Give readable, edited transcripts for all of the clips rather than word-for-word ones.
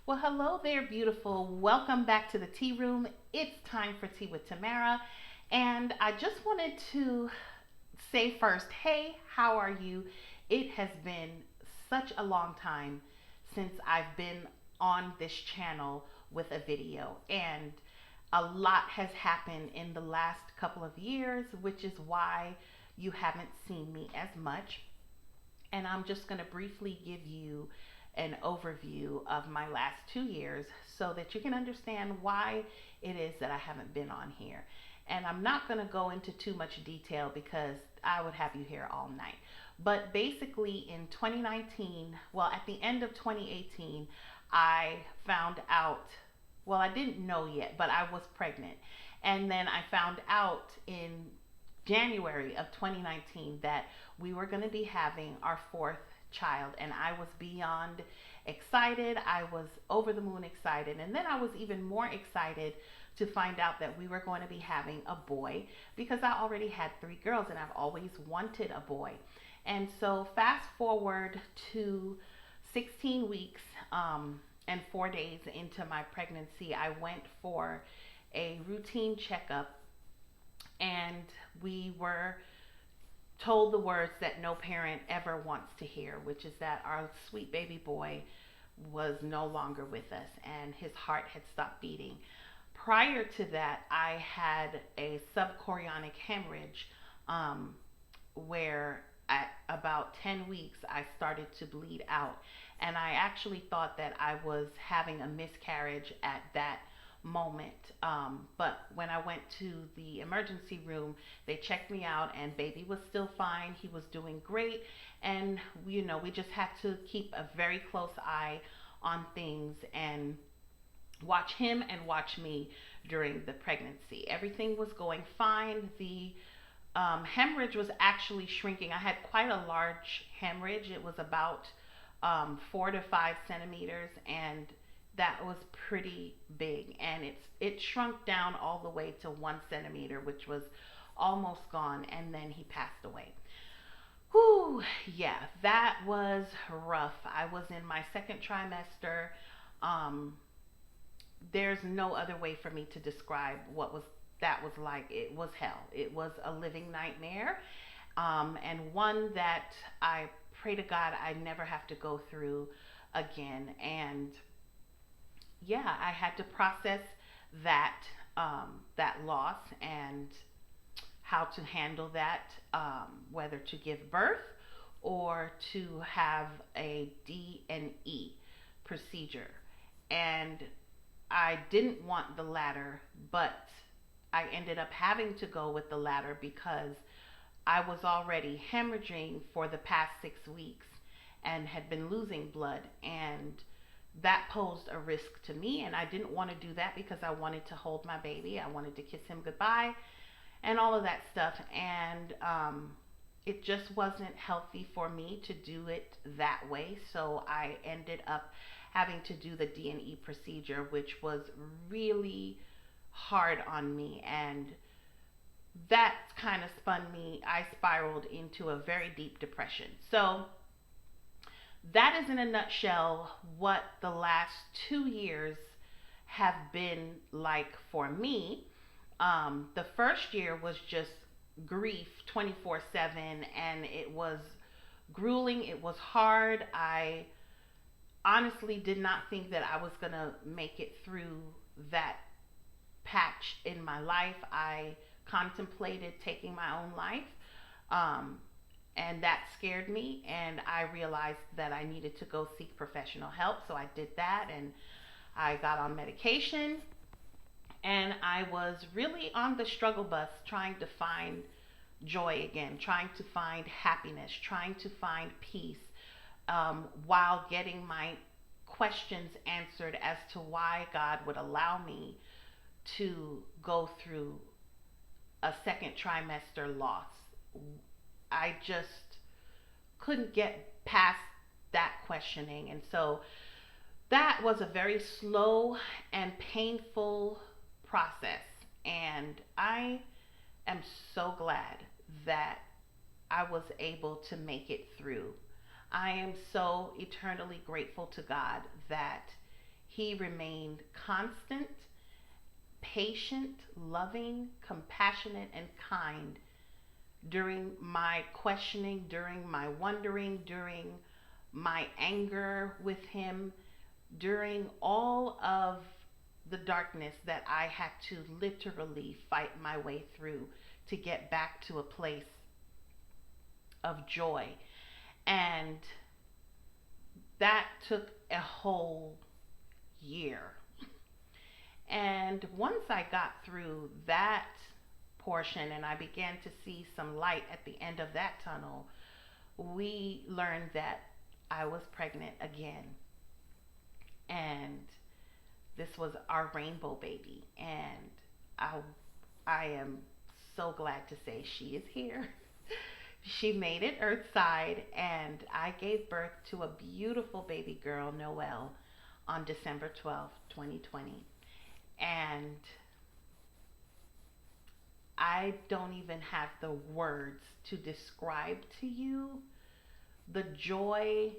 Well, hello there, beautiful. Welcome back to the tea room. It's time for tea with Tamara. And I just wanted to say first, hey, how are you? It has been such a long time since I've been on this channel with a video. And a lot has happened in the last couple of years, which is why you haven't seen me as much. And I'm just going to briefly give you an overview of my last 2 years so that you can understand why it is that I haven't been on here. And I'm not going to go into too much detail because I would have you here all night. But basically, in 2019, well, at the end of 2018, I found out, well, I didn't know yet, but I was pregnant. And then I found out in January of 2019 that we were going to be having our fourth child, and I was beyond excited. I was over the moon excited, and then I was even more excited to find out that we were going to be having a boy because I already had three girls and I've always wanted a boy. And so, fast forward to 16 weeks and 4 days into my pregnancy, I went for a routine checkup, and we were told the words that no parent ever wants to hear, which is that our sweet baby boy was no longer with us and his heart had stopped beating. Prior to that, I had a subchorionic hemorrhage, where at about 10 weeks I started to bleed out. And I actually thought that I was having a miscarriage at that moment. But when I went to the emergency room, they checked me out, and baby was still fine. He was doing great. And, we just had to keep a very close eye on things and watch him and watch me during the pregnancy. Everything was going fine. The hemorrhage was actually shrinking. I had quite a large hemorrhage. It was about 4 to 5 centimeters, and that was pretty big. And it shrunk down all the way to 1 centimeter, which was almost gone. And then he passed away. Whew, yeah, that was rough. I was in my second trimester. Um, there's no other way for me to describe what was that was like. It was hell. It was a living nightmare, and one that I pray to God I never have to go through again. And yeah, I had to process that loss and how to handle that, whether to give birth or to have a D&E procedure. And I didn't want the latter, but I ended up having to go with the latter because I was already hemorrhaging for the past 6 weeks and had been losing blood. And that posed a risk to me. And I didn't want to do that because I wanted to hold my baby. I wanted to kiss him goodbye and all of that stuff. And it just wasn't healthy for me to do it that way. So I ended up having to do the D&E procedure, which was really hard on me. And that kind of spun me. I spiraled into a very deep depression. So that is in a nutshell what the last 2 years have been like for me. The first year was just grief 24/7, and it was grueling. It was hard. I honestly did not think that I was going to make it through that patch in my life. I contemplated taking my own life. Um, and that scared me, and I realized that I needed to go seek professional help. So I did that, and I got on medication, and I was really on the struggle bus trying to find joy again, trying to find happiness, trying to find peace, while getting my questions answered as to why God would allow me to go through a second trimester loss. I just couldn't get past that questioning. And so that was a very slow and painful process. And I am so glad that I was able to make it through. I am so eternally grateful to God that He remained constant, patient, loving, compassionate, and kind during my questioning, during my wondering, during my anger with him, during all of the darkness that I had to literally fight my way through to get back to a place of joy. And that took a whole year. And once I got through that portion and I began to see some light at the end of that tunnel, we learned that I was pregnant again. And this was our rainbow baby. And I, I am so glad to say she is here. She made it earthside, and I gave birth to a beautiful baby girl, Noelle, on December 12th, 2020. And I don't even have the words to describe to you the joy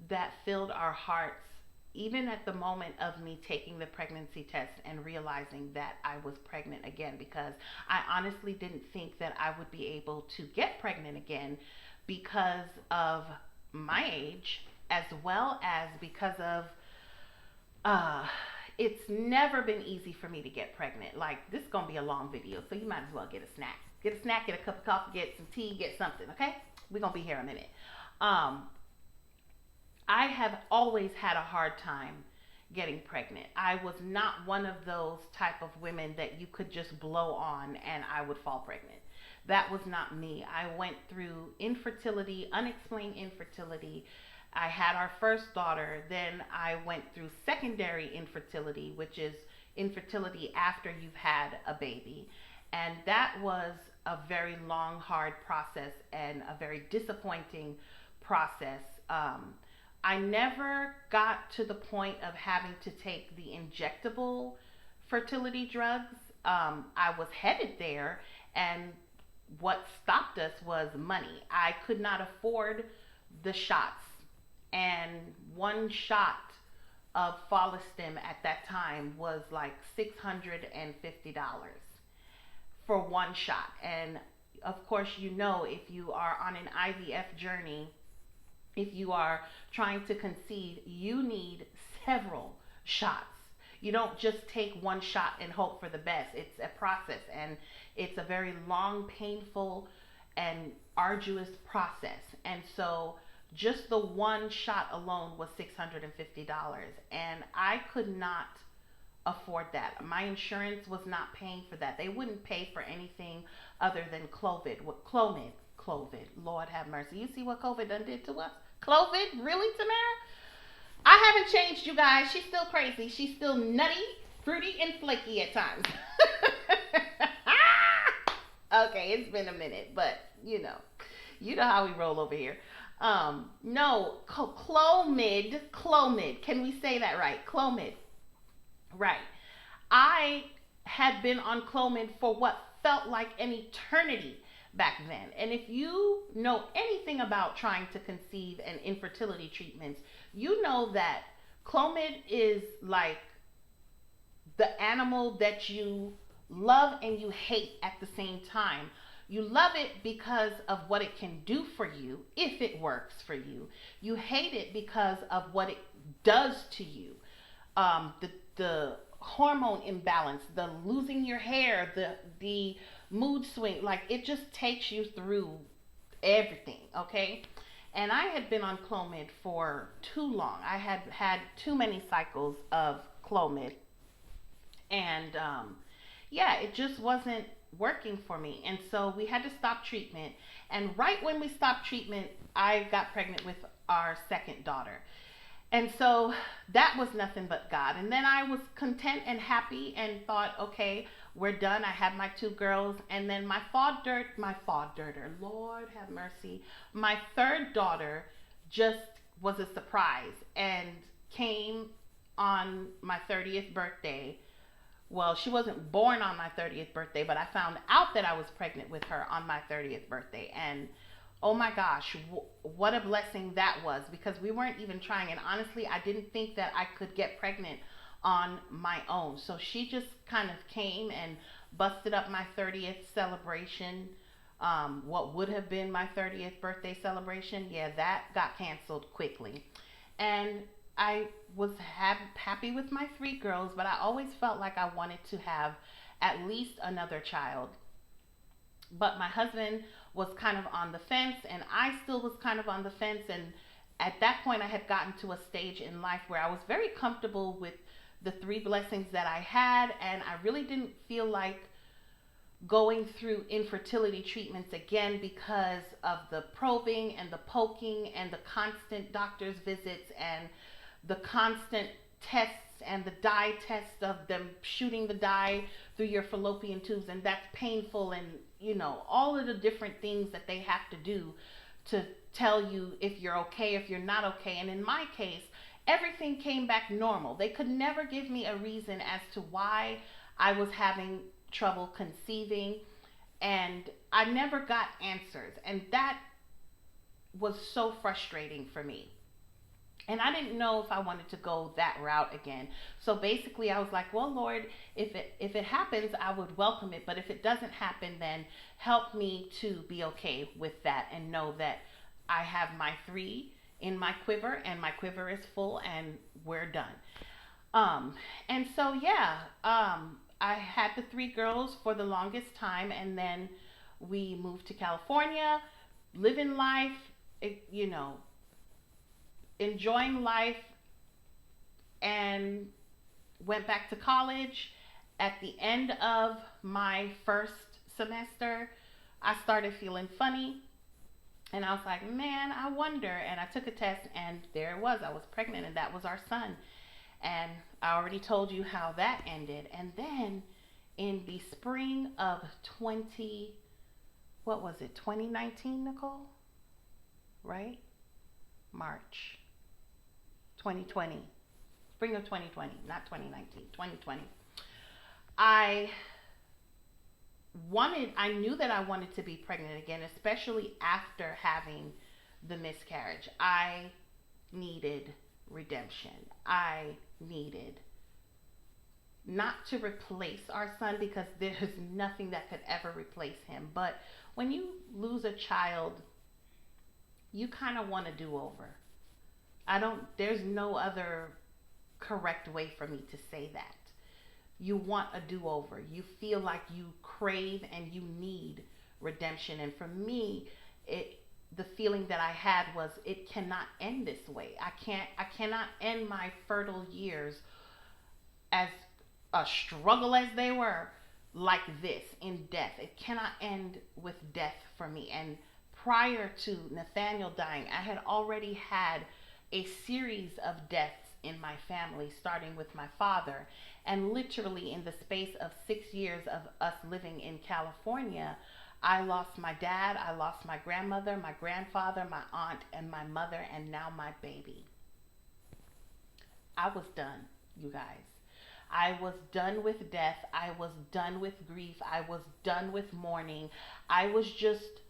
that filled our hearts, even at the moment of me taking the pregnancy test and realizing that I was pregnant again, because I honestly didn't think that I would be able to get pregnant again because of my age, as well as because of uh it's never been easy for me to get pregnant. Like, this is gonna be a long video, so you might as well get a snack. Get a snack, get a cup of coffee, get some tea, get something, okay? We're gonna be here a minute. Um, I have always had a hard time getting pregnant. I was not one of those type of women that you could just blow on and I would fall pregnant. That was not me. I went through infertility, unexplained infertility. I had our first daughter, then I went through secondary infertility, which is infertility after you've had a baby. And that was a very long, hard process and a very disappointing process. I never got to the point of having to take the injectable fertility drugs. I was headed there, and what stopped us was money. I could not afford the shots, and one shot of Follistim at that time was like $650 for one shot. And of course, you know, if you are on an IVF journey, if you are trying to conceive, you need several shots. You don't just take one shot and hope for the best. It's a process, and it's a very long, painful, and arduous process. And so just the one shot alone was $650. And I could not afford that. My insurance was not paying for that. They wouldn't pay for anything other than Clovid. What Clomid? Clovid. Lord have mercy. You see what COVID done did to us? Clovid? Really, Tamara? I haven't changed, you guys. She's still crazy. She's still nutty, fruity, and flaky at times. Okay, it's been a minute, but you know how we roll over here. No, Clomid. Can we say that right? Clomid. Right. I had been on Clomid for what felt like an eternity back then. And if you know anything about trying to conceive and infertility treatments, you know that Clomid is like the animal that you love and you hate at the same time. You love it because of what it can do for you, if it works for you. You hate it because of what it does to you. The hormone imbalance, the losing your hair, the mood swing, like it just takes you through everything, okay? And I had been on Clomid for too long. I had had too many cycles of Clomid, and yeah, it just wasn't working for me. And so we had to stop treatment. And right when we stopped treatment, I got pregnant with our second daughter. And so that was nothing but God. And then I was content and happy and thought, okay, we're done. I have my two girls. And then my fawderter, Lord have mercy, my third daughter just was a surprise and came on my 30th birthday. Well, she wasn't born on my 30th birthday, but I found out that I was pregnant with her on my 30th birthday. And Oh my gosh, what a blessing that was, because we weren't even trying. And honestly, I didn't think that I could get pregnant on my own. So she just kind of came and busted up my 30th celebration. What would have been my 30th birthday celebration, yeah, that got canceled quickly. And I was happy with my three girls, but I always felt like I wanted to have at least another child. But my husband was kind of on the fence, and I still was kind of on the fence. And at that point, I had gotten to a stage in life where I was very comfortable with the three blessings that I had, and I really didn't feel like going through infertility treatments again because of the probing and the poking and the constant doctor's visits and the constant tests and the dye tests of them shooting the dye through your fallopian tubes, and that's painful, and all of the different things that they have to do to tell you if you're okay, if you're not okay. And in my case, everything came back normal. They could never give me a reason as to why I was having trouble conceiving, and I never got answers, and that was so frustrating for me. And I didn't know if I wanted to go that route again. So basically, I was like, "Well, Lord, if it happens, I would welcome it. But if it doesn't happen, then help me to be okay with that and know that I have my three in my quiver, and my quiver is full, and we're done." Um, and so yeah, I had the three girls for the longest time, and then we moved to California, living life, enjoying life, and went back to college. At the end of my first semester, I started feeling funny, and I was like, "Man, I wonder." And I took a test, and there it was. I was pregnant, and that was our son. And I already told you how that ended. And then in the spring of 20, what was it, 2019, Nicole? Right? March 2020. Spring of 2020, not 2019, 2020. I I knew that I wanted to be pregnant again, especially after having the miscarriage. I needed redemption. I needed not to replace our son, because there's nothing that could ever replace him. But when you lose a child, you kind of want to do over. There's no other correct way for me to say that. You want a do over. You feel like you crave and you need redemption. And for me, it the feeling that I had was, it cannot end this way. I cannot end my fertile years, as a struggle as they were, like this, in death. It cannot end with death for me. And prior to Nathaniel dying, I had already had a series of deaths in my family, starting with my father. And literally, in the space of 6 years of us living in California, I lost my dad, I lost my grandmother, my grandfather, my aunt, and my mother, and now my baby. I was done, you guys. I was done with death. I was done with grief. I was done with mourning. I was just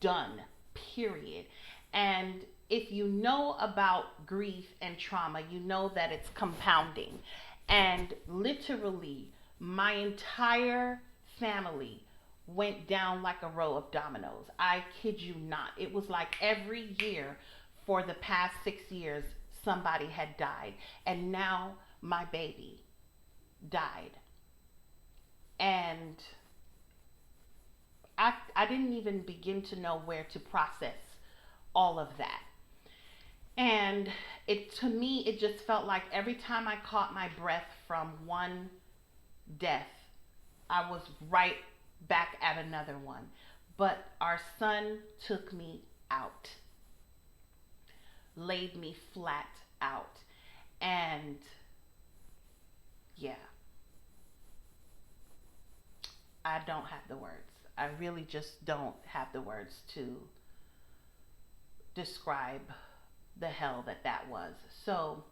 done, period. And if you know about grief and trauma, you know that it's compounding. And literally, my entire family went down like a row of dominoes. I kid you not. It was like every year for the past 6 years, somebody had died. And now my baby died. And I didn't even begin to know where to process all of that. And it to me, it just felt like every time I caught my breath from one death, I was right back at another one. But our son took me out, laid me flat out. And yeah, I don't have the words. I really just don't have the words to describe the hell that was. So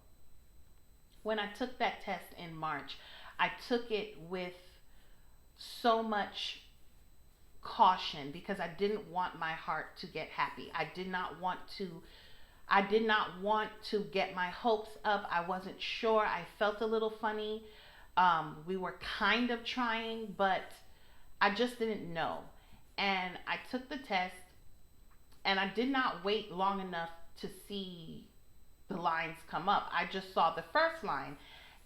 when I took that test in March, I took it with so much caution because I didn't want my heart to get happy. I did not want to get my hopes up. I wasn't sure. I felt a little funny. We were kind of trying, but I just didn't know. And I took the test, and I did not wait long enough to see the lines come up. I just saw the first line.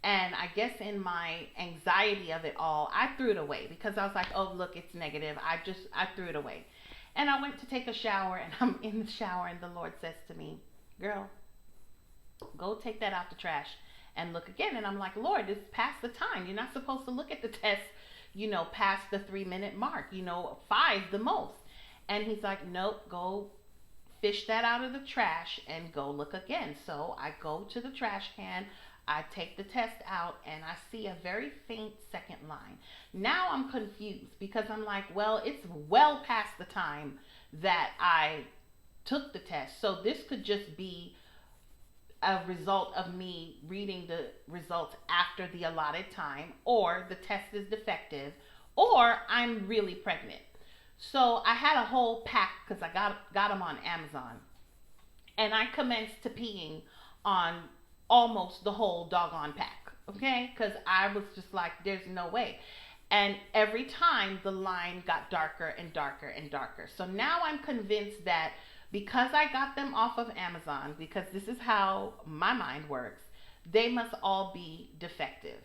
And I guess in my anxiety of it all, I threw it away because I was like, oh, look, it's negative. I threw it away. And I went to take a shower, and I'm in the shower, and the Lord says to me, girl, go take that out the trash and look again. And I'm like, Lord, it's past the time. You're not supposed to look at the test, past the 3 minute mark, five the most. And he's like, nope, go fish that out of the trash and go look again. So I go to the trash can, I take the test out, and I see a very faint second line. Now I'm confused because I'm like, well, it's well past the time that I took the test. So this could just be a result of me reading the results after the allotted time, or the test is defective, or I'm really pregnant. So I had a whole pack because I got them on Amazon, and I commenced to peeing on almost the whole doggone pack. Okay, because I was just like, there's no way. And every time the line got darker and darker and darker. So now I'm convinced that because I got them off of Amazon, because this is how my mind works, they must all be defective.